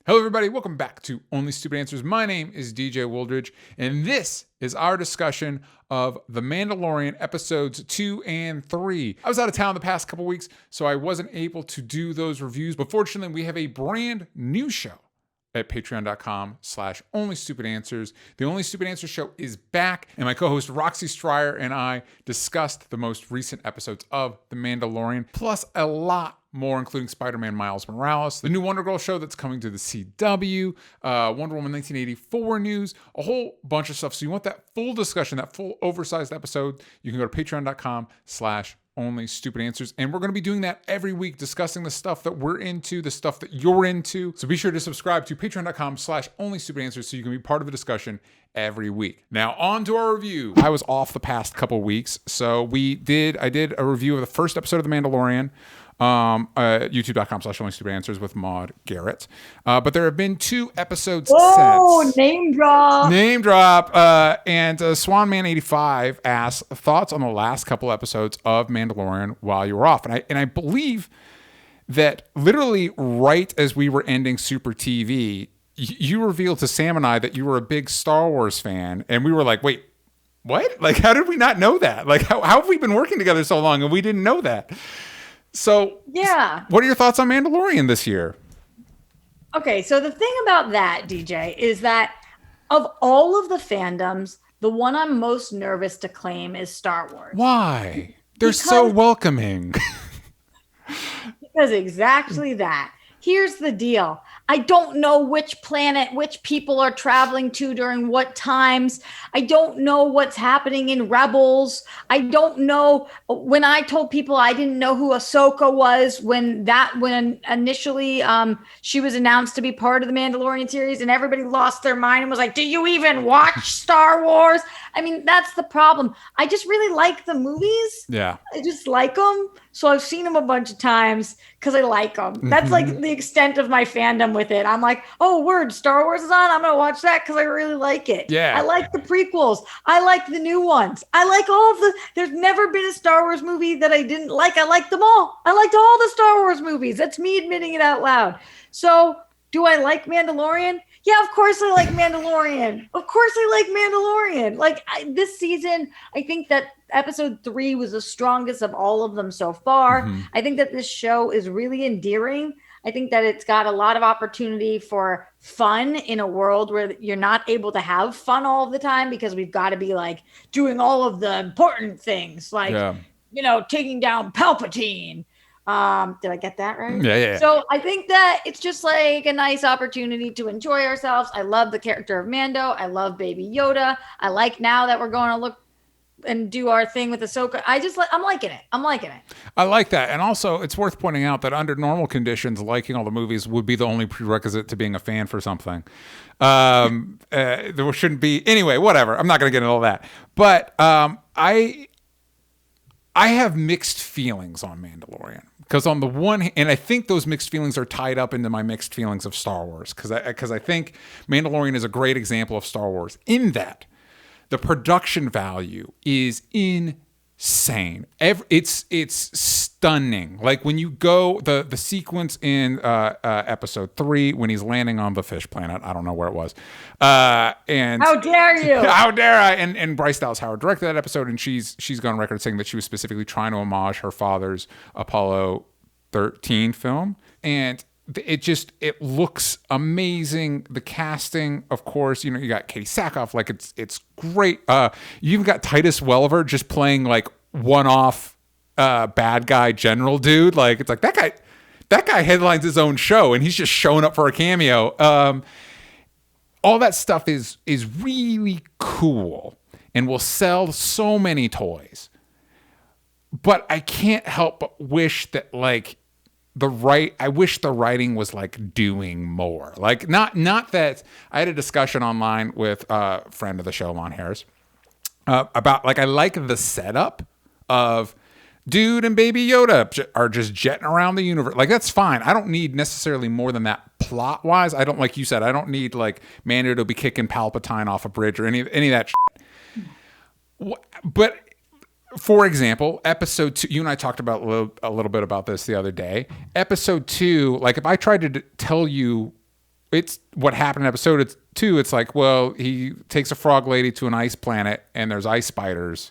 Hello, everybody. Welcome back to Only Stupid Answers. My name is DJ Wooldridge, and this is our discussion of The Mandalorian episodes 2 and 3. I was out of town the past couple weeks, so I wasn't able to do those reviews, but fortunately, we have a brand new show at patreon.com/onlystupidanswers. The Only Stupid Answers show is back, and my co-host Roxy Striar and I discussed the most recent episodes of The Mandalorian, plus a lot more, including Spider-Man Miles Morales, the new Wonder Girl show that's coming to the CW, Wonder Woman 1984 news, a whole bunch of stuff. So you want that full discussion, that full oversized episode, you can go to patreon.com/Only Stupid Answers. And we're going to be doing that every week, discussing the stuff that we're into, the stuff that you're into. So be sure to subscribe to patreon.com/Only Stupid Answers so you can be part of the discussion every week. Now on to our review. I was off the past couple weeks, so I did a review of the first episode of The Mandalorian, youtube.com/Only Stupid Answers with Maud Garrett. But there have been 2 episodes since. Oh, name drop. And Swanman85 asked thoughts on the last couple episodes of Mandalorian while you were off. And I believe that literally right as we were ending Super TV, you revealed to Sam and I that you were a big Star Wars fan. And we were like, wait, what? Like, how did we not know that? Like, how have we been working together so long and we didn't know that? So, yeah. What are your thoughts on Mandalorian this year? Okay, so the thing about that, DJ, is that of all of the fandoms, the one I'm most nervous to claim is Star Wars. Why? They're so welcoming. Because exactly that. Here's the deal. I don't know which planet, which people are traveling to during what times. I don't know what's happening in Rebels. I don't know. When I told people I didn't know who Ahsoka was when initially she was announced to be part of the Mandalorian series, and everybody lost their mind and was like, do you even watch Star Wars? I mean, that's the problem. I just really like the movies. Yeah. I just like them. So I've seen them a bunch of times because I like them. That's like the extent of my fandom with it. I'm like, oh, word, Star Wars is on. I'm going to watch that because I really like it. Yeah. I like the prequels. I like the new ones. I like all of there's never been a Star Wars movie that I didn't like. I liked them all. I liked all the Star Wars movies. That's me admitting it out loud. So do I like Mandalorian? Yeah, of course I like Mandalorian. Of course I like Mandalorian. Like this season, I think that episode 3 was the strongest of all of them so far. Mm-hmm. I think that this show is really endearing. I think that it's got a lot of opportunity for fun in a world where you're not able to have fun all the time because we've got to be like doing all of the important things, like, taking down Palpatine. Did I get that right? Yeah. So I think that it's just like a nice opportunity to enjoy ourselves. I love the character of Mando. I love Baby Yoda. I like now that we're going to look and do our thing with Ahsoka. I'm liking it. I like that. And also it's worth pointing out that under normal conditions, liking all the movies would be the only prerequisite to being a fan for something. There shouldn't be, anyway, whatever. I'm not going to get into all that, but, I have mixed feelings on Mandalorian. Because on the one hand, and I think those mixed feelings are tied up into my mixed feelings of Star Wars. Because I think Mandalorian is a great example of Star Wars in that the production value is insane. It's stunning. Like when you go the sequence in episode 3 when he's landing on the fish planet. I don't know where it was. And how dare you? How dare I? And Bryce Dallas Howard directed that episode, and she's gone on record saying that she was specifically trying to homage her father's Apollo 13 film, and it looks amazing. The casting, of course, you got Katie Sackhoff, like it's great. You even got Titus Welliver just playing like one-off bad guy general dude. Like it's like that guy headlines his own show and he's just showing up for a cameo. All that stuff is really cool and will sell so many toys. But I can't help but wish that like I wish the writing was like doing more. Like not that I had a discussion online with a friend of the show, Heiress, about like I like the setup of Dude and Baby Yoda are just jetting around the universe. Like that's fine. I don't need necessarily more than that plot wise. I don't, like you said, I don't need like Mando to be kicking Palpatine off a bridge or any of that shit. But for example, episode 2, you and I talked about a little bit about this the other day. Episode 2, like if I tried to tell you it's what happened in episode 2. It's like, well, he takes a frog lady to an ice planet and there's ice spiders.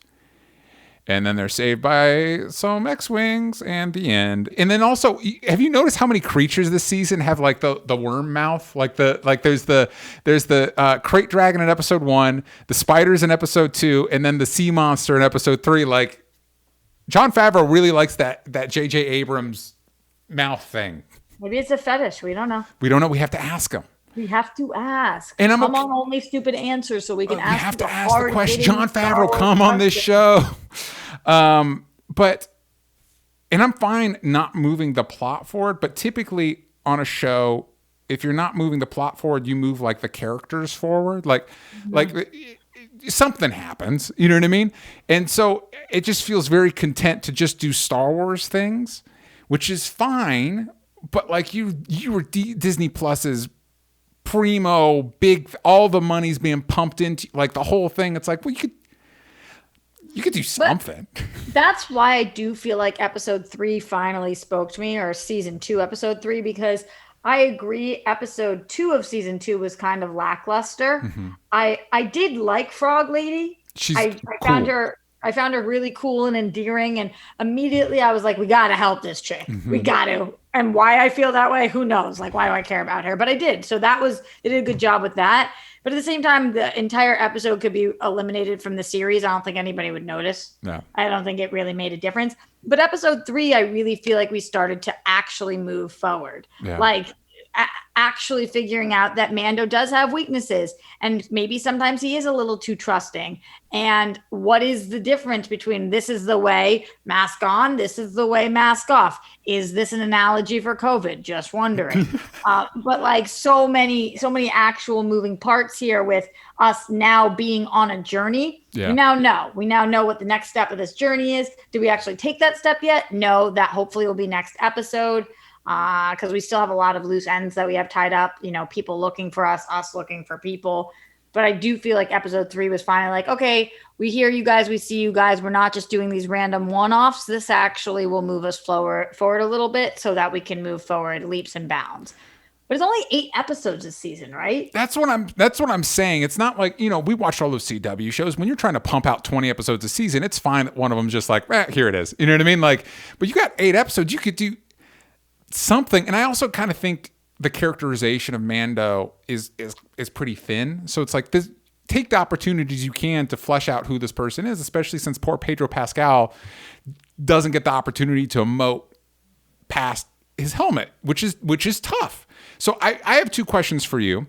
And then they're saved by some X-Wings and the end. And then also, have you noticed how many creatures this season have like the worm mouth? There's the crate dragon in episode 1, the spiders in episode 2, and then the sea monster in episode 3. Like, Jon Favreau really likes that J.J. Abrams mouth thing. Maybe it's a fetish. We don't know. We don't know. We have to ask him. We have to ask. And come on, only stupid answers so we can ask. We have to ask the question. Jon Favreau, come on this show. But I'm fine not moving the plot forward. But typically on a show, if you're not moving the plot forward, you move like the characters forward. Like something happens. You know what I mean? And so it just feels very content to just do Star Wars things, which is fine. But like you were Disney Plus's primo big, all the money's being pumped into like the whole thing. It's like, well, you could do something. But that's why I do feel like episode 3 finally spoke to me, or season 2 episode 3, because I agree episode 2 of season 2 was kind of lackluster. Mm-hmm. I did like Frog Lady. I found her really cool and endearing, and immediately I was like, we got to help this chick. Mm-hmm. We got to. And why I feel that way, who knows? Like, why do I care about her? But I did. So they did a good job with that. But at the same time, the entire episode could be eliminated from the series. I don't think anybody would notice. No. I don't think it really made a difference. But episode 3, I really feel like we started to actually move forward. Yeah. Like, actually figuring out that Mando does have weaknesses, and maybe sometimes he is a little too trusting. And what is the difference between this is the way, mask on, this is the way, mask off? Is this an analogy for COVID? Just wondering. But like so many actual moving parts here with us now being on a journey. Yeah. We now know what the next step of this journey is. Do we actually take that step yet? No, that hopefully will be next episode. Because we still have a lot of loose ends that we have tied up, people looking for us looking for people. But I do feel like episode 3 was finally like, okay, we hear you guys, we see you guys. We're not just doing these random one-offs. This actually will move us forward a little bit so that we can move forward leaps and bounds. But it's only 8 episodes this season, right? That's what I'm saying. It's not like, we watched all those CW shows. When you're trying to pump out 20 episodes a season, it's fine that one of them just like, here it is. You know what I mean? Like, but you got 8 episodes, you could do something. And I also kind of think the characterization of Mando is pretty thin. So it's like this, take the opportunities you can to flesh out who this person is, especially since poor Pedro Pascal doesn't get the opportunity to emote past his helmet, which is tough. So I have 2 questions for you.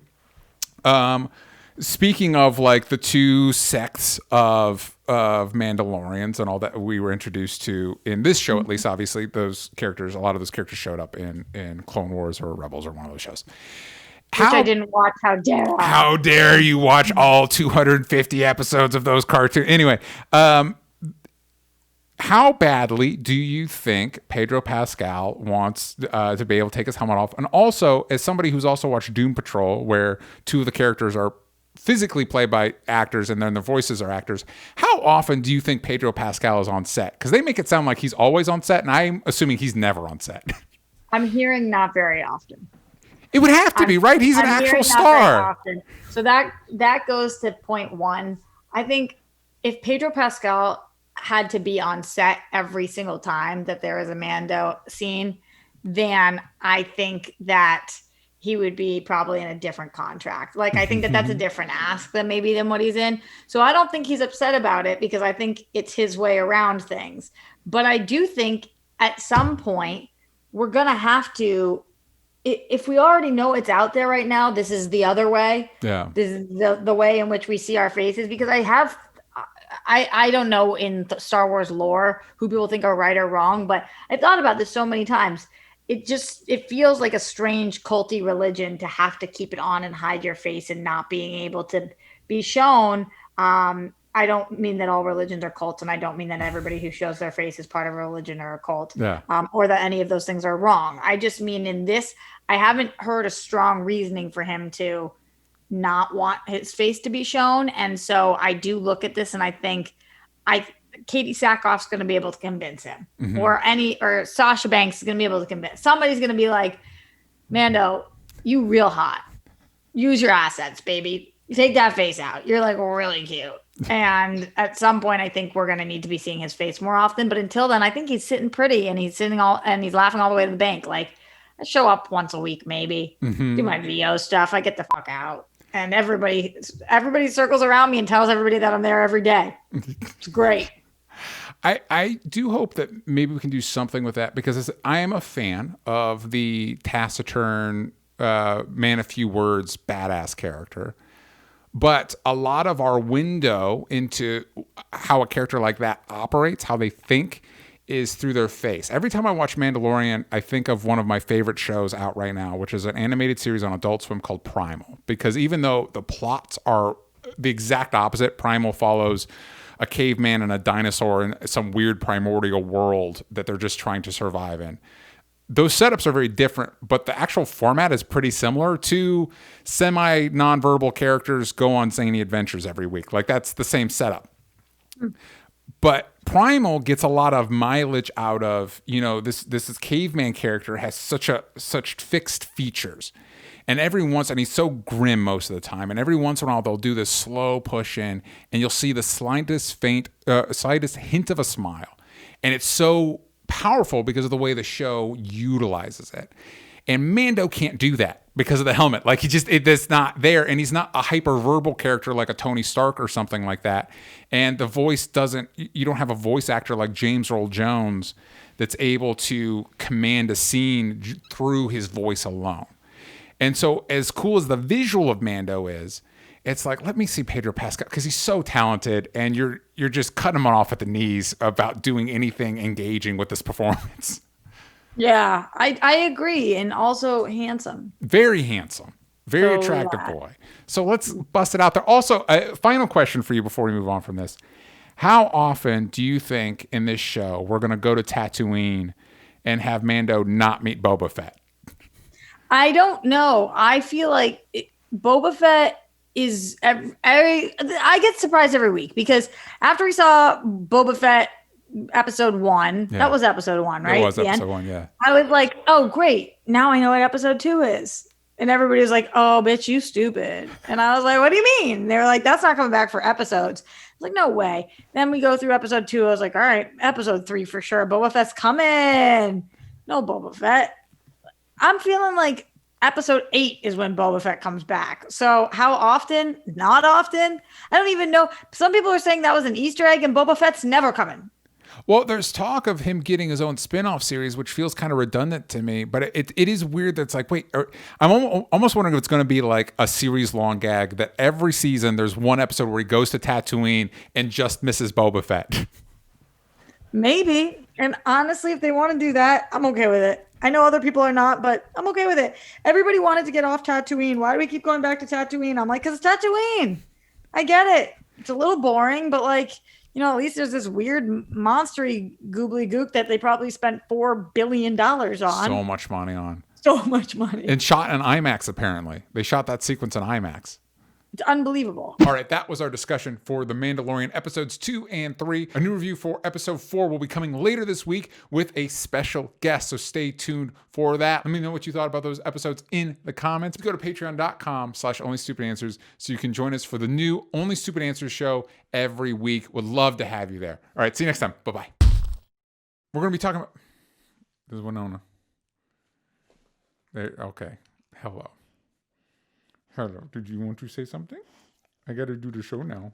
Speaking of like the 2 sects of Mandalorians and all that we were introduced to in this show, at least, obviously a lot of those characters showed up in Clone Wars or Rebels or one of those shows. Which I didn't watch. How dare I? How dare you watch all 250 episodes of those cartoons? Anyway, how badly do you think Pedro Pascal wants to be able to take his helmet off? And also, as somebody who's also watched Doom Patrol, where 2 of the characters are physically played by actors and then the voices are actors, how often do you think Pedro Pascal is on set? Because they make it sound like he's always on set, and I'm assuming he's never on set. I'm hearing not very often. It would have to be, right? He's an actual star. So that goes to point 1. I think if Pedro Pascal had to be on set every single time that there is a Mando scene, then I think that he would be probably in a different contract. Like, I think that's a different ask than what he's in. So I don't think he's upset about it, because I think it's his way around things. But I do think at some point we're going to have to, if we already know it's out there right now, this is the other way. Yeah. This is the way in which we see our faces, because I don't know in Star Wars lore who people think are right or wrong, but I thought about this so many times. It feels like a strange culty religion to have to keep it on and hide your face and not being able to be shown. I don't mean that all religions are cults, and I don't mean that everybody who shows their face is part of a religion or a cult, or that any of those things are wrong. I just mean in this, I haven't heard a strong reasoning for him to not want his face to be shown. And so I do look at this and I think Katie Sackhoff's going to be able to convince him, or Sasha Banks is going to be able to convince. Somebody's going to be like, Mando, you real hot. use your assets, baby. You take that face out. You're like really cute. And at some point, I think we're gonna need to be seeing his face more often. But until then, I think he's sitting pretty and he's he's laughing all the way to the bank. Like I show up once a week, maybe do my VO stuff. I get the fuck out, and everybody circles around me and tells everybody that I'm there every day. It's great. I do hope that maybe we can do something with that, because I am a fan of the taciturn, man of few words, badass character. But a lot of our window into how a character like that operates, how they think, is through their face. Every time I watch Mandalorian, I think of one of my favorite shows out right now, which is an animated series on Adult Swim called Primal. Because even though the plots are the exact opposite, Primal follows a caveman and a dinosaur in some weird primordial world that they're just trying to survive in. Those setups are very different, but the actual format is pretty similar to semi-nonverbal characters go on zany adventures every week. Like that's the same setup. But Primal gets a lot of mileage out of, this caveman character has such fixed features. And he's so grim most of the time. And every once in a while, they'll do this slow push in, and you'll see the slightest hint of a smile. And it's so powerful because of the way the show utilizes it. And Mando can't do that because of the helmet. Like it's not there. And he's not a hyper-verbal character like a Tony Stark or something like that. And the voice you don't have a voice actor like James Earl Jones that's able to command a scene through his voice alone. And so as cool as the visual of Mando is, it's like, let me see Pedro Pascal, because he's so talented, and you're just cutting him off at the knees about doing anything engaging with this performance. Yeah, I agree. And also handsome. Very handsome. Very attractive boy. So let's bust it out there. Also, a final question for you before we move on from this. How often do you think in this show we're going to go to Tatooine and have Mando not meet Boba Fett? I don't know. I feel like Boba Fett is I get surprised every week, because after we saw Boba Fett episode 1, that was episode 1, right? It was episode 1, yeah. I was like, oh, great. Now I know what episode 2 is. And everybody was like, oh, bitch, you stupid. And I was like, what do you mean? They were like, that's not coming back for episodes. I was like, no way. Then we go through episode 2. I was like, all right, episode 3 for sure. Boba Fett's coming. No Boba Fett. I'm feeling like episode 8 is when Boba Fett comes back. So how often? Not often. I don't even know. Some people are saying that was an Easter egg and Boba Fett's never coming. Well, there's talk of him getting his own spin-off series, which feels kind of redundant to me. But it is weird that it's like, wait, I'm almost wondering if it's going to be like a series-long gag that every season there's one episode where he goes to Tatooine and just misses Boba Fett. Maybe. And honestly, if they want to do that, I'm okay with it. I know other people are not, but I'm okay with it. Everybody wanted to get off Tatooine. Why do we keep going back to Tatooine? I'm like, because it's Tatooine. I get it. It's a little boring, but like, at least there's this weird monstery goobly gook that they probably spent $4 billion on. So much money on. So much money. And shot in IMAX, apparently. They shot that sequence in IMAX. It's unbelievable. All right, that was our discussion for The Mandalorian episodes 2 and 3. A new review for episode 4 will be coming later this week with a special guest, so stay tuned for that. Let me know what you thought about those episodes in the comments. Go to patreon.com/onlystupidanswers so you can join us for the new Only Stupid Answers show every week. Would love to have you there. All right, see you next time. Bye-bye. We're going to be talking about... This is Winona. There, okay. Hello. Did you want to say something? I got to do the show now.